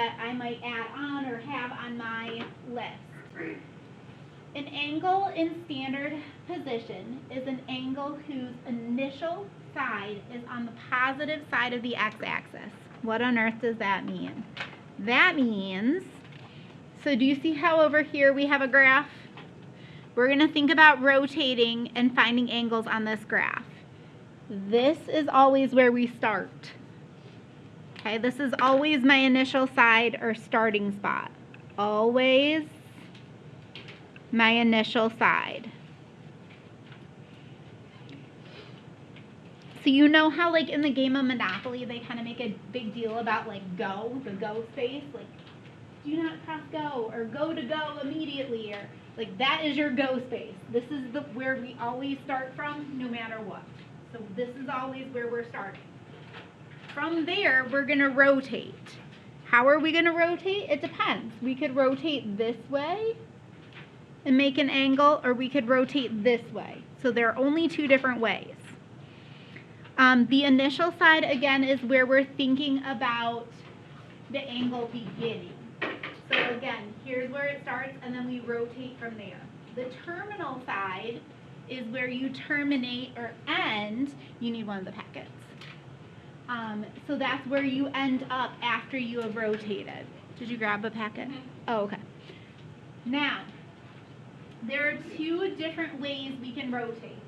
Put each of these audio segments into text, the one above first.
that I might add on or have on my list. An angle in standard position is an angle whose initial side is on the positive side of the x-axis. What on earth does that mean? That means, so do you see how over here we have a graph? We're going to think about rotating and finding angles on this graph. This is always where we start. Okay, this is always my initial side or starting spot. Always my initial side. So you know how like in the game of Monopoly they kind of make a big deal about like go, the go space, like do not cross go or go to go immediately, or like that is your go space. This is the where we always start from no matter what. So this is always where we're starting. From there, we're going to rotate. How are we going to rotate? It depends. We could rotate this way and make an angle, or we could rotate this way. So there are only two different ways. The initial side, again, is where we're thinking about the angle beginning. So again, here's where it starts, and then we rotate from there. The terminal side is where you terminate or end. You need one of the packets. So that's where you end up after you have rotated. Did you grab a packet? Mm-hmm. Oh, okay. Now, there are two different ways we can rotate.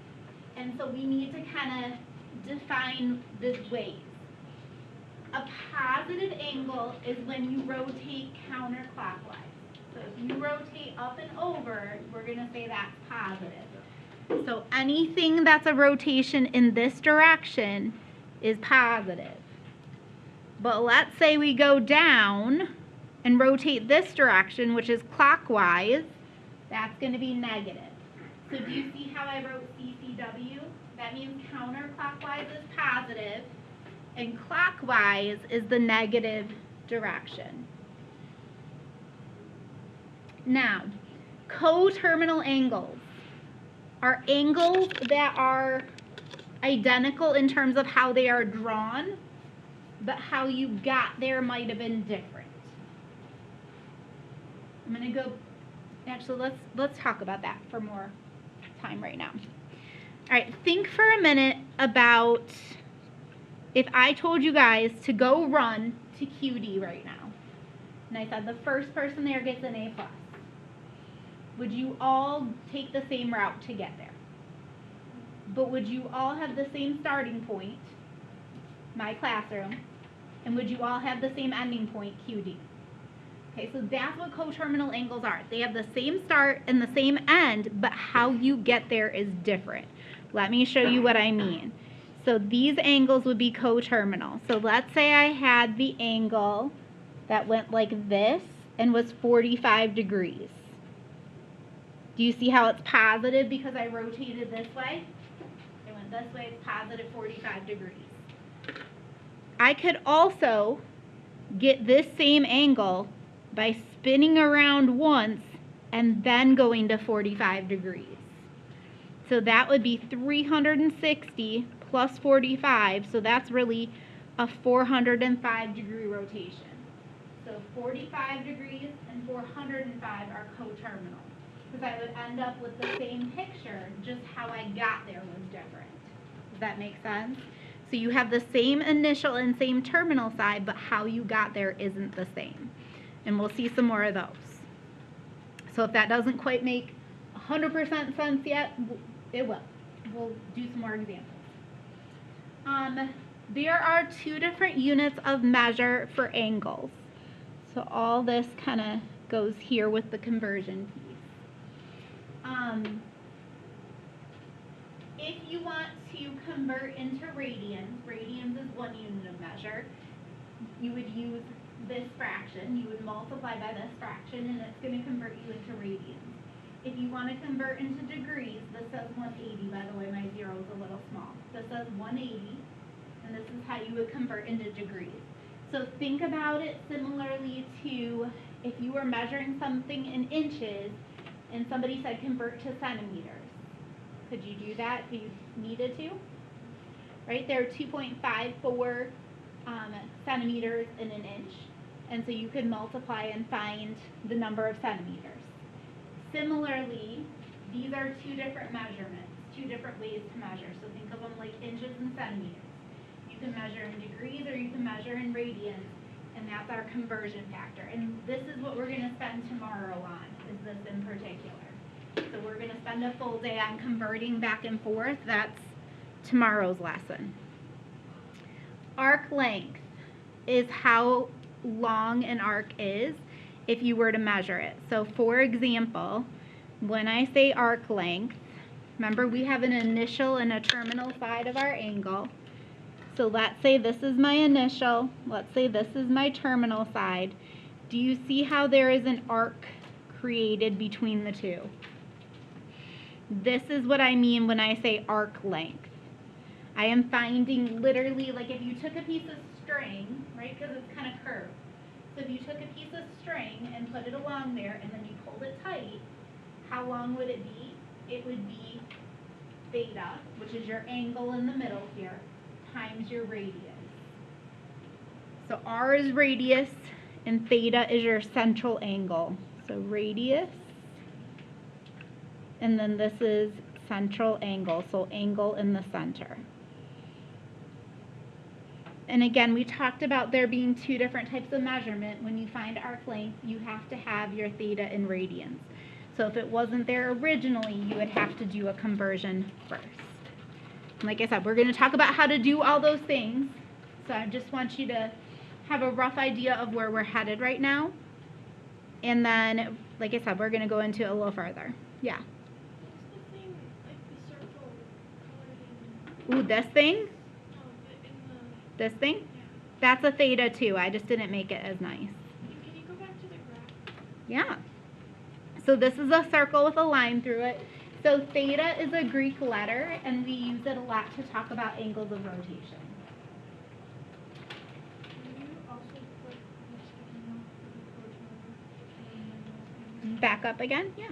And so we need to kind of define the ways. A positive angle is when you rotate counterclockwise. So if you rotate up and over, we're going to say that's positive. So anything that's a rotation in this direction is positive. But let's say we go down and rotate this direction, which is clockwise, that's going to be negative. So do you see how I wrote CCW? That means counterclockwise is positive, and clockwise is the negative direction. Now, coterminal angles are angles that are identical in terms of how they are drawn, but how you got there might have been different. I'm going to go, actually let's talk about that for more time right now. All right, think for a minute about if I told you guys to go run to QD right now, and I said the first person there gets an A+, would you all take the same route to get there? But would you all have the same starting point, my classroom, and would you all have the same ending point, QD? Okay, so that's what coterminal angles are. They have the same start and the same end, but how you get there is different. Let me show you what I mean. So these angles would be coterminal. So let's say I had the angle that went like this and was 45 degrees. Do you see how it's positive because I rotated this way? It went this way, it's positive 45 degrees. I could also get this same angle by spinning around once and then going to 45 degrees. So that would be 360 plus 45, so that's really a 405 degree rotation. So 45 degrees and 405 are coterminal, because I would end up with the same picture, just how I got there was different. Does that make sense? So you have the same initial and same terminal side, but how you got there isn't the same. And we'll see some more of those. So if that doesn't quite make 100% sense yet, it will. We'll do some more examples. There are two different units of measure for angles. So all this kind of goes here with the conversion piece. If you want to convert into radians, radians is one unit of measure, you would use this fraction. You would multiply by this fraction, and it's going to convert you into radians. If you want to convert into degrees, this says 180. By the way, my zero is a little small. This says 180, and this is how you would convert into degrees. So think about it similarly to if you were measuring something in inches, and somebody said convert to centimeters. Could you do that if you needed to? Right, there are 2.54 centimeters in an inch, And so you can multiply and find the number of centimeters. Similarly, these are two different measurements, two different ways to measure. So think of them like inches and centimeters. You can measure in degrees or you can measure in radians, and that's our conversion factor. And this is what we're going to spend tomorrow on, is this in particular. So we're going to spend a full day on converting back and forth. That's tomorrow's lesson. Arc length is how long an arc is if you were to measure it. So for example, when I say arc length, remember we have an initial and a terminal side of our angle. So let's say this is my initial, let's say this is my terminal side. Do you see how there is an arc created between the two? This is what I mean when I say arc length. I am finding literally, like if you took a piece of string, right, because it's kind of curved. So if you took a piece of string and put it along there and then you pulled it tight, how long would it be? It would be theta, which is your angle in the middle here, times your radius. So R is radius and theta is your central angle. So radius, and then this is central angle, so angle in the center. And again, we talked about there being two different types of measurement. When you find arc length, you have to have your theta in radians. So if it wasn't there originally, you would have to do a conversion first. And like I said, we're going to talk about how to do all those things. So I just want you to have a rough idea of where we're headed right now. And then, like I said, we're going to go into it a little further. Yeah. What's the thing, like the circle colored in? Ooh, this thing? No, in the... This thing? Yeah. That's a theta too. I just didn't make it as nice. Can you go back to the graph? Yeah. So this is a circle with a line through it. So theta is a Greek letter, and we use it a lot to talk about angles of rotation. Can you also put the sticky note for the coach? Back up again? Yeah.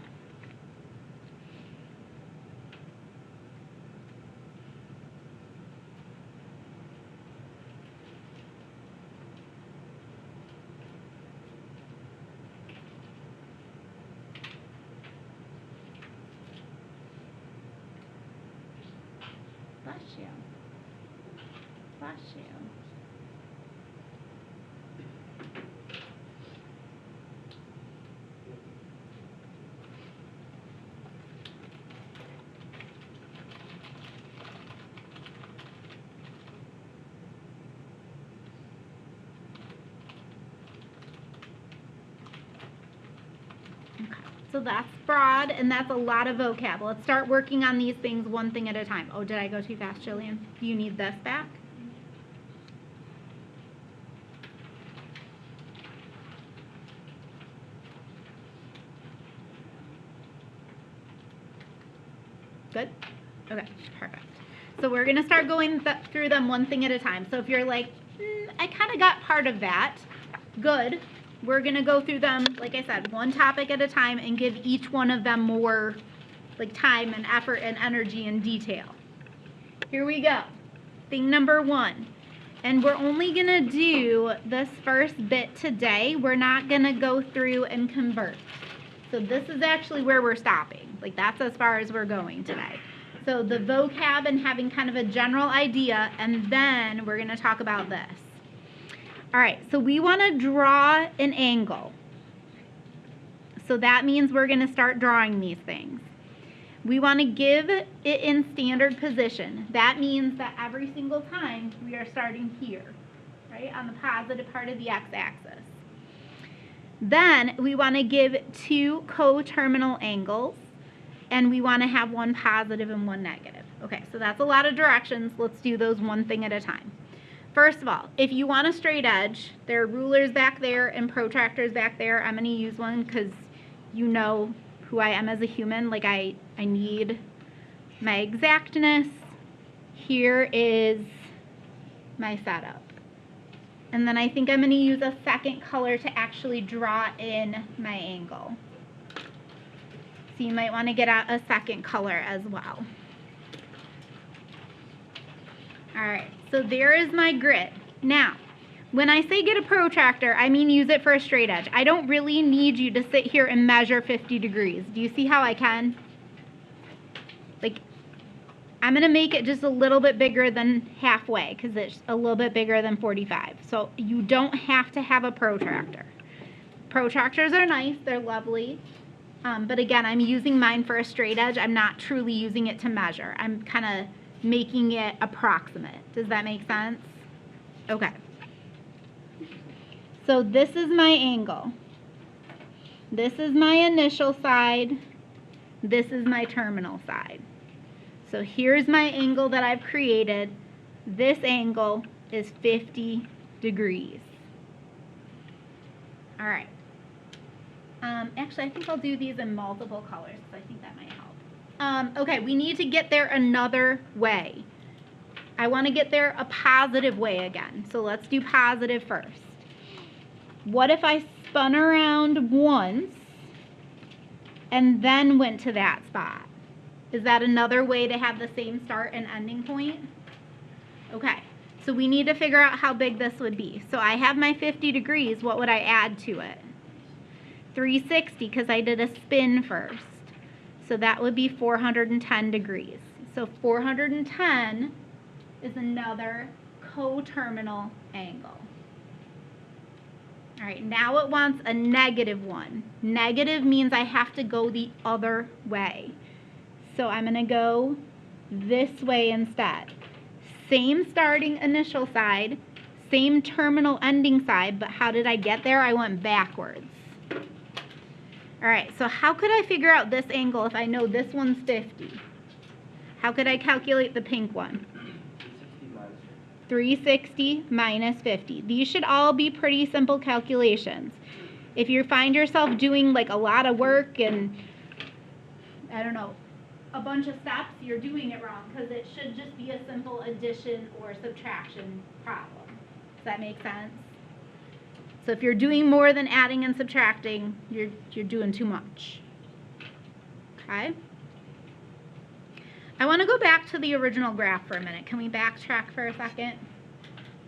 Bless you. Bless you. So that's broad, and that's a lot of vocab. Let's start working on these things one thing at a time. Oh, did I go too fast, Jillian? Do you need this back? Good? Okay, perfect. So we're going to start going through them one thing at a time. So if you're like, I kind of got part of that, good. We're going to go through them, like I said, one topic at a time and give each one of them more like time and effort and energy and detail. Here we go. Thing number one. And we're only going to do this first bit today. We're not going to go through and convert. So this is actually where we're stopping. Like that's as far as we're going today. So the vocab and having kind of a general idea, and then we're going to talk about this. All right, so we want to draw an angle. So that means we're going to start drawing these things. We want to give it in standard position. That means that every single time we are starting here, right, on the positive part of the x-axis. Then we want to give two coterminal angles, and we want to have one positive and one negative. Okay, so that's a lot of directions. Let's do those one thing at a time. First of all, if you want a straight edge, there are rulers back there and protractors back there. I'm going to use one because you know who I am as a human. Like I need my exactness. Here is my setup. And then I think I'm going to use a second color to actually draw in my angle. So you might want to get out a second color as well. All right, so there is my grid. Now, When I say get a protractor, I mean use it for a straight edge. I don't really need you to sit here and measure 50 degrees. Do you see how I can? Like, I'm going to make it just a little bit bigger than halfway because it's a little bit bigger than 45. So you don't have to have a protractor. Protractors are nice. They're lovely. But again, I'm using mine for a straight edge. I'm not truly using it to measure. I'm kind of making it approximate. Does that make sense? Okay. So this is my angle. This is my initial side. This is my terminal side. So here's my angle that I've created. This angle is 50 degrees. All right. Actually, I think I'll do these in multiple colors because I think that might help. Okay, we need to get there another way. I want to get there a positive way again. So let's do positive first. What if I spun around once and then went to that spot? Is that another way to have the same start and ending point? Okay, so we need to figure out how big this would be. So I have my 50 degrees. What would I add to it? 360 because I did a spin first. So that would be 410 degrees. So 410 is another coterminal angle. All right, now it wants a -1. Negative means I have to go the other way. So I'm going to go this way instead. Same starting initial side, same terminal ending side, but how did I get there? I went backwards. All right, so how could I figure out this angle if I know this one's 50? How could I calculate the pink one? 360 minus 50. These should all be pretty simple calculations. If you find yourself doing like a lot of work and, I don't know, a bunch of steps, you're doing it wrong because it should just be a simple addition or subtraction problem. Does that make sense? So if you're doing more than adding and subtracting, you're doing too much. Okay? I want to go back to the original graph for a minute. Can we backtrack for a second?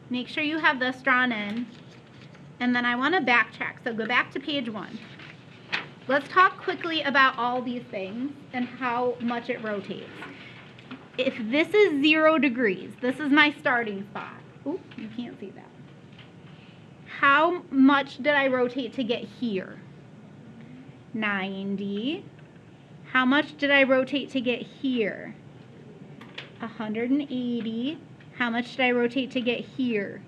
Make sure you have this drawn in. And then I want to backtrack. So go back to page 1. Let's talk quickly about all these things and how much it rotates. If this is 0 degrees, this is my starting spot. Ooh, you can't see that. How much did I rotate to get here? 90. How much did I rotate to get here? 180. How much did I rotate to get here?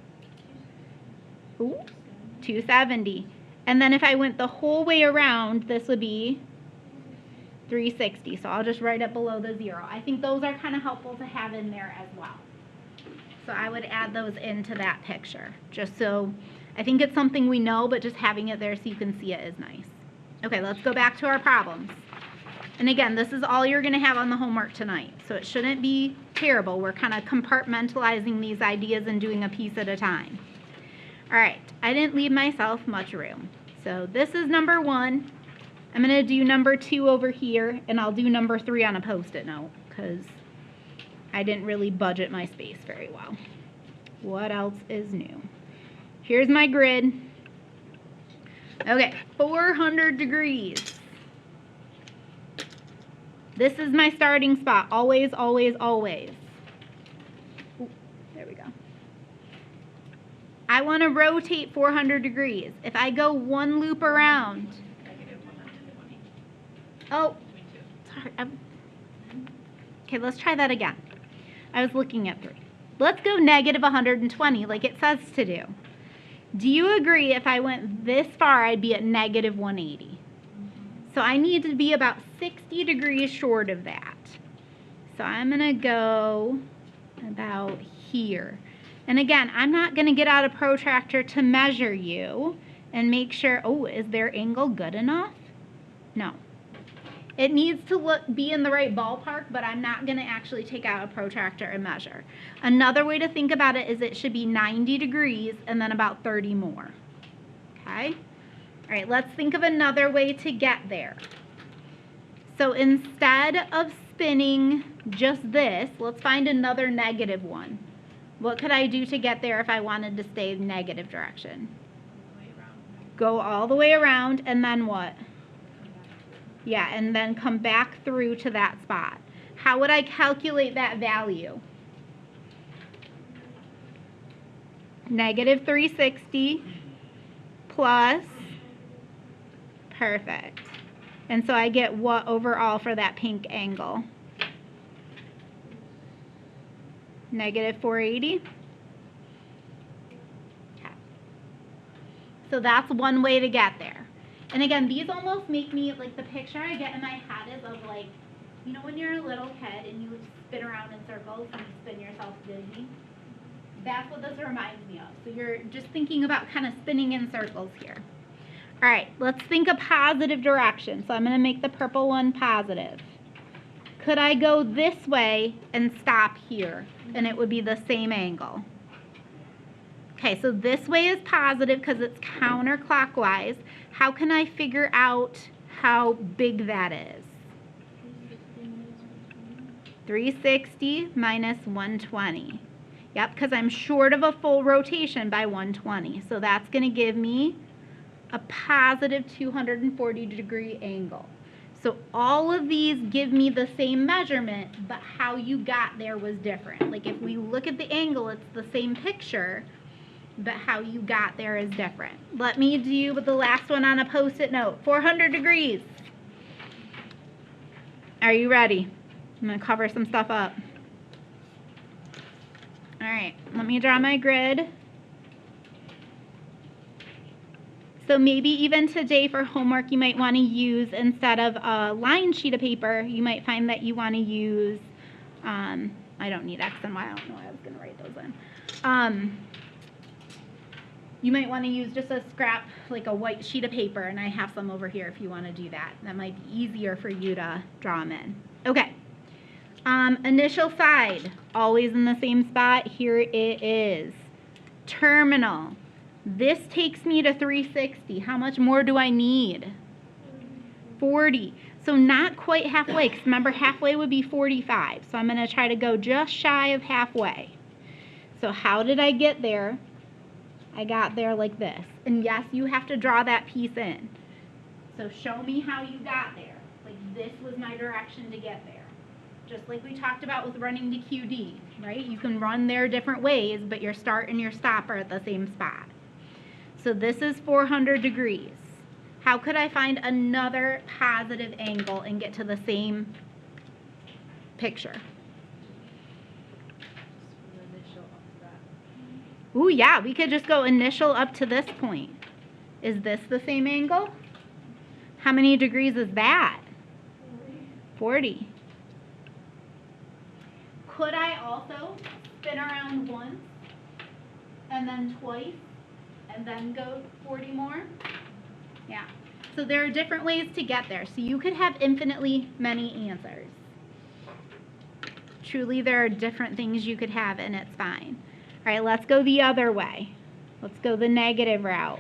Ooh, 270. And then if I went the whole way around, this would be 360. So I'll just write it below the 0. I think those are kind of helpful to have in there as well. So I would add those into that picture, just so I think it's something we know, but just having it there so you can see it is nice. Okay, let's go back to our problems. And again, this is all you're going to have on the homework tonight, so it shouldn't be terrible. We're kind of compartmentalizing these ideas and doing a piece at a time. All right, I didn't leave myself much room. So this is number 1. I'm going to do number 2 over here, and I'll do number 3 on a Post-it note because I didn't really budget my space very well. What else is new? Here's my grid. Okay, 400 degrees. This is my starting spot. Always, always, always. Ooh, there we go. I want to rotate 400 degrees. If I go one loop around. Oh, sorry. Okay, let's try that again. I was looking at 3. Let's go negative 120 like it says to do. Do you agree if I went this far, I'd be at negative 180? So I need to be about 60 degrees short of that. So I'm going to go about here. And again, I'm not going to get out a protractor to measure you and make sure, oh, is their angle good enough? No. It needs to be in the right ballpark, but I'm not going to actually take out a protractor and measure. Another way to think about it is it should be 90 degrees and then about 30 more. Okay? All right, let's think of another way to get there. So instead of spinning just this, let's find another -1. What could I do to get there if I wanted to stay negative direction? Way around. Go all the way around and then what? Come back. Yeah, and then come back through to that spot. How would I calculate that value? Negative 360 plus, perfect. And so I get what overall for that pink angle? Negative 480. Okay. So that's one way to get there. And again, these almost make me, like the picture I get in my head is of like, you know when you're a little kid and you spin around in circles and you spin yourself dizzy? That's what this reminds me of. So you're just thinking about kind of spinning in circles here. All right, let's think a positive direction. So I'm going to make the purple one positive. Could I go this way and stop here? And it would be the same angle. Okay, so this way is positive because it's counterclockwise. How can I figure out how big that is? 360 minus 120. Yep, because I'm short of a full rotation by 120. So that's going to give me a positive 240 degree angle. So all of these give me the same measurement, but how you got there was different. Like if we look at the angle, it's the same picture, but how you got there is different. Let me do the last one on a Post-it note. 400 degrees. Are you ready? I'm going to cover some stuff up. All right, let me draw my grid. So maybe even today for homework, you might want to use, instead of a lined sheet of paper, you might find that you want to use, I don't need X and Y, I don't know, I was going to write those in. You might want to use just a scrap, like a white sheet of paper, and I have some over here if you want to do that. That might be easier for you to draw them in. Okay. Initial side, always in the same spot. Here it is. Terminal. This takes me to 360. How much more do I need? 40. So not quite halfway, because remember halfway would be 45. So I'm going to try to go just shy of halfway. So how did I get there? I got there like this. And yes, you have to draw that piece in. So show me how you got there. Like this was my direction to get there. Just like we talked about with running to QD, right? You can run there different ways, but your start and your stop are at the same spot. So this is 400 degrees. How could I find another positive angle and get to the same picture? Ooh, yeah, we could just go initial up to this point. Is this the same angle? How many degrees is that? 40. Could I also spin around once and then twice and then go 40 more? Yeah. So there are different ways to get there. So you could have infinitely many answers. Truly, there are different things you could have, and it's fine. All right, let's go the other way. Let's go the negative route.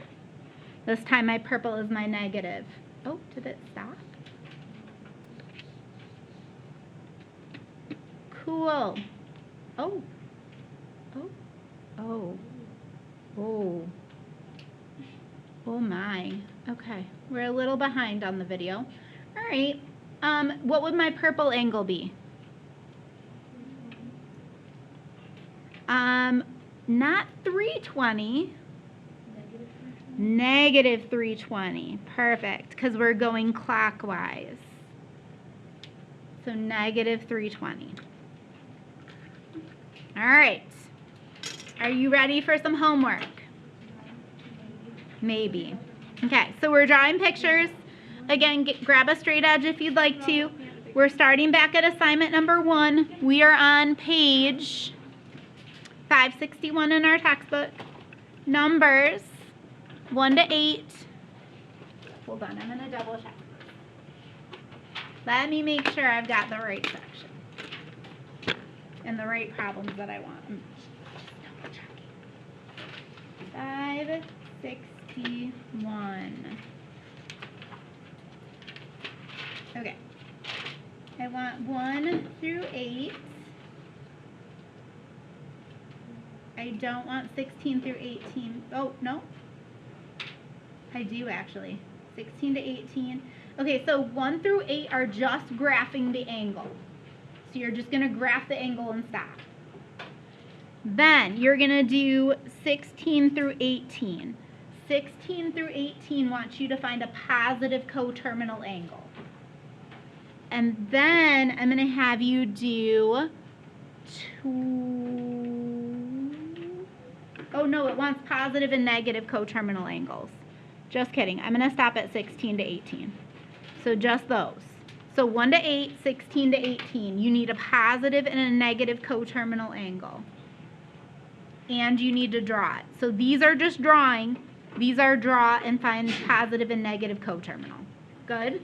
This time my purple is my negative. Oh, did it stop? Cool. Oh. Oh. Oh. Oh. Oh my. Okay. We're a little behind on the video. All right. What would my purple angle be? Not 320. Negative 320. Perfect. Because we're going clockwise. So negative 320. All right. Are you ready for some homework? Maybe. Okay, so we're drawing pictures. Again, grab a straight edge if you'd like to. We're starting back at assignment number 1. We are on page 561 in our textbook. Numbers 1 to 8. Hold on, I'm going to double check. Let me make sure I've got the right section and the right problems that I want. 561. Okay. I want 1 through 8. I don't want 16 through 18. Oh, no. I do actually. 16 to 18. Okay, so 1 through 8 are just graphing the angle. So you're just going to graph the angle and stop. Then you're going to do 16 through 18. 16 through 18 wants you to find a positive coterminal angle. And then I'm going to have you do oh no, it wants positive and negative coterminal angles. Just kidding. I'm going to stop at 16 to 18. So just those. So 1 to 8, 16 to 18. You need a positive and a negative coterminal angle. And you need to draw it. So these are just drawing. These are draw and find positive and negative coterminal. Good?